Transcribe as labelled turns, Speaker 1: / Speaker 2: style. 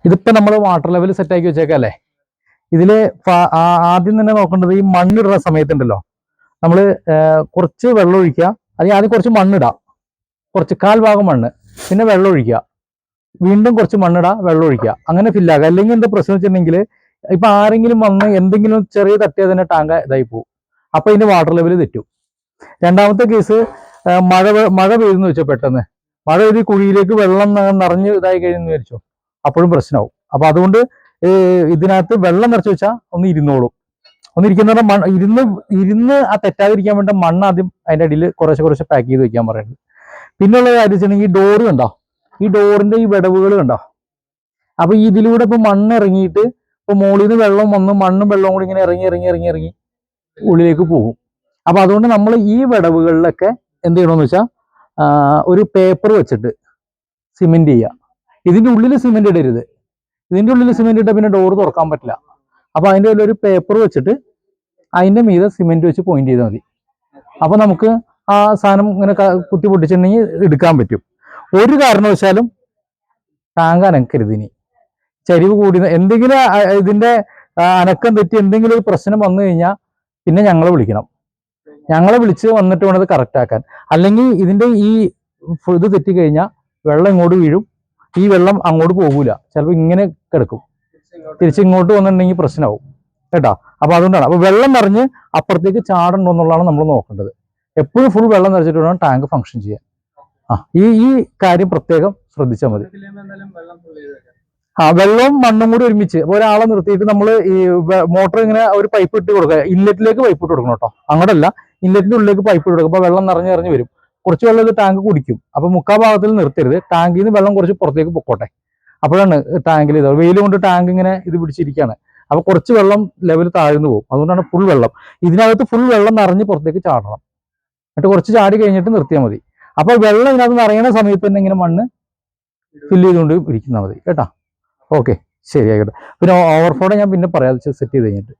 Speaker 1: ഇതിപ്പോ നമ്മൾ water level set ആക്കി വെച്ചേക്കല്ലേ. ഇതില് ആദ്യം തന്നെ നോക്കേണ്ടത് ഈ മണ്ണിടുന്ന സമയത്തുണ്ടല്ലോ, നമ്മൾ കുറച്ച് വെള്ളം ഒഴിക്കുക. അല്ലെങ്കിൽ ആദ്യം കുറച്ച് മണ്ണിടാം, കുറച്ച് കാൽ ഭാഗം മണ്ണ്, പിന്നെ വെള്ളം ഒഴിക്കുക, വീണ്ടും കുറച്ച് മണ്ണിടാ, വെള്ളം ഒഴിക്കുക, അങ്ങനെ ഫില്ലാക്കുക. അല്ലെങ്കിൽ എന്താ പ്രശ്നം വെച്ചിട്ടുണ്ടെങ്കിൽ ഇപ്പൊ ആരെങ്കിലും വന്ന് എന്തെങ്കിലും ചെറിയ തട്ടിയാൽ തന്നെ ടാങ്ക് ഇതായി പോകും. അപ്പൊ ഇതിന്റെ വാട്ടർ ലെവൽ തെറ്റും. രണ്ടാമത്തെ കേസ്, മഴ പെയ്യുന്നു വെച്ചോ, പെട്ടെന്ന് മഴ പെയ്ത് കുഴിയിലേക്ക് വെള്ളം നിറഞ്ഞ് ഇതായി കഴിഞ്ഞെന്ന് വിചാരിച്ചോ, അപ്പോഴും പ്രശ്നമാവും. അപ്പൊ അതുകൊണ്ട് ഇതിനകത്ത് വെള്ളം നിറച്ച് വെച്ചാൽ ഒന്ന് ഇരുന്നോളും. ഒന്ന് ഇരിക്കുന്ന ഇരുന്ന് ആ തെറ്റാതിരിക്കാൻ വേണ്ടി മണ്ണ് ആദ്യം അതിന്റെ അടിയിൽ കുറച്ച് പാക്ക് ചെയ്ത് വെക്കാൻ പറയുന്നത്. പിന്നെയുള്ള കാര്യം വെച്ചിട്ടുണ്ടെങ്കിൽ ഈ ഡോറ് കണ്ടോ, ഈ ഡോറിന്റെ ഈ വിടവുകൾ കണ്ടോ. അപ്പൊ ഇതിലൂടെ ഇപ്പൊ മണ്ണ് ഇറങ്ങിയിട്ട് ഇപ്പൊ മുകളിൽ നിന്ന് വെള്ളം വന്ന് മണ്ണും വെള്ളവും കൂടി ഇങ്ങനെ ഇറങ്ങി ഉള്ളിലേക്ക് പോകും. അപ്പൊ അതുകൊണ്ട് നമ്മൾ ഈ വിടവുകളിലൊക്കെ എന്ത് ചെയ്യണമെന്ന് വെച്ചാൽ ഒരു പേപ്പർ വെച്ചിട്ട് സിമെന്റ് ചെയ്യുക. ഇതിന്റെ ഉള്ളിൽ സിമെന്റ് ഇടരുത്. ഇതിന്റെ ഉള്ളിൽ സിമെന്റ് ഇട്ടാൽ പിന്നെ ഡോറ് തുറക്കാൻ പറ്റില്ല. അപ്പൊ അതിന്റെ ഉള്ളിൽ ഒരു പേപ്പർ വെച്ചിട്ട് അതിന്റെ മീതെ സിമെന്റ് വെച്ച് പോയിന്റ് ചെയ്താൽ മതി. അപ്പൊ നമുക്ക് ആ സാധനം ഇങ്ങനെ കുത്തി പൊട്ടിച്ചിട്ടുണ്ടെങ്കിൽ എടുക്കാൻ പറ്റും. ഒരു കാരണവശാലും ടാങ്ക് അനക്കരുത്. ഇനി ചരിവ് കൂടി എന്തെങ്കിലും ഇതിന്റെ അനക്കം തെറ്റി എന്തെങ്കിലും ഒരു പ്രശ്നം വന്നു കഴിഞ്ഞാൽ പിന്നെ ഞങ്ങളെ വിളിക്കണം. ഞങ്ങളെ വിളിച്ച് വന്നിട്ട് വേണം ഇത് കറക്റ്റ് ആക്കാൻ. അല്ലെങ്കിൽ ഇതിന്റെ ഈ ഇത് തെറ്റിക്കഴിഞ്ഞാൽ വെള്ളം ഇങ്ങോട്ട് വീഴും, ഈ വെള്ളം അങ്ങോട്ട് പോകൂല, ചിലപ്പോൾ ഇങ്ങനെ കിടക്കും. തിരിച്ചിങ്ങോട്ട് വന്നിട്ടുണ്ടെങ്കിൽ പ്രശ്നമാവും കേട്ടോ. അപ്പൊ അതുകൊണ്ടാണ്. അപ്പൊ വെള്ളം നിറഞ്ഞ് അപ്പുറത്തേക്ക് ചാടണ്ടോ എന്നുള്ളതാണ് നമ്മൾ നോക്കേണ്ടത്. എപ്പോഴും ഫുൾ വെള്ളം നിറച്ചിട്ട് വേണം ടാങ്ക് ഫംഗ്ഷൻ ചെയ്യാൻ. ഈ കാര്യം പ്രത്യേകം ശ്രദ്ധിച്ചാൽ മതി. വെള്ളവും മണ്ണും കൂടി ഒരുമിച്ച് ഒരാളെ നിർത്തിയിട്ട് നമ്മൾ ഈ മോട്ടർ ഇങ്ങനെ ഒരു പൈപ്പ് ഇട്ട് കൊടുക്കുക. ഇൻലെറ്റിലേക്ക് പൈപ്പ് ഇട്ട് കൊടുക്കണം കേട്ടോ, അങ്ങോട്ടല്ല, ഇൻലെറ്റിന്റെ ഉള്ളിലേക്ക് പൈപ്പ് ഇട്ട് കൊടുക്കുക. അപ്പൊ വെള്ളം നിറഞ്ഞ് വരും. കുറച്ച് വെള്ളം ഇത് ടാങ്ക് കുടിക്കും. അപ്പൊ മുക്കാൽ ഭാഗത്തിൽ നിർത്തരുത്, ടാങ്കിൽ നിന്ന് വെള്ളം കുറച്ച് പുറത്തേക്ക് പൊക്കോട്ടെ. അപ്പോഴാണ് ടാങ്കിൽ ഇത് വെയിൽ കൊണ്ട് ടാങ്ക് ഇങ്ങനെ ഇത് പിടിച്ചിരിക്കുകയാണ്. അപ്പൊ കുറച്ച് വെള്ളം ലെവൽ താഴ്ന്നു പോകും. അതുകൊണ്ടാണ് ഫുൾ വെള്ളം ഇതിനകത്ത് ഫുൾ വെള്ളം നിറഞ്ഞ് പുറത്തേക്ക് ചാടണം. എന്നിട്ട് കുറച്ച് ചാടി കഴിഞ്ഞിട്ട് നിർത്തിയാൽ മതി. അപ്പൊ വെള്ളം ഇതിനകത്ത് നിറയണ സമയത്ത് തന്നെ ഇങ്ങനെ മണ്ണ് ഫില്ല് ചെയ്തുകൊണ്ട് ഇരിക്കുന്നതാൽ മതി കേട്ടോ. ഓക്കെ, ശരി, ആയിക്കോട്ടെ. പിന്നെ ഓവർഫ്ലോടെ ഞാൻ പിന്നെ പറയാം സെറ്റ് ചെയ്ത് കഴിഞ്ഞിട്ട്.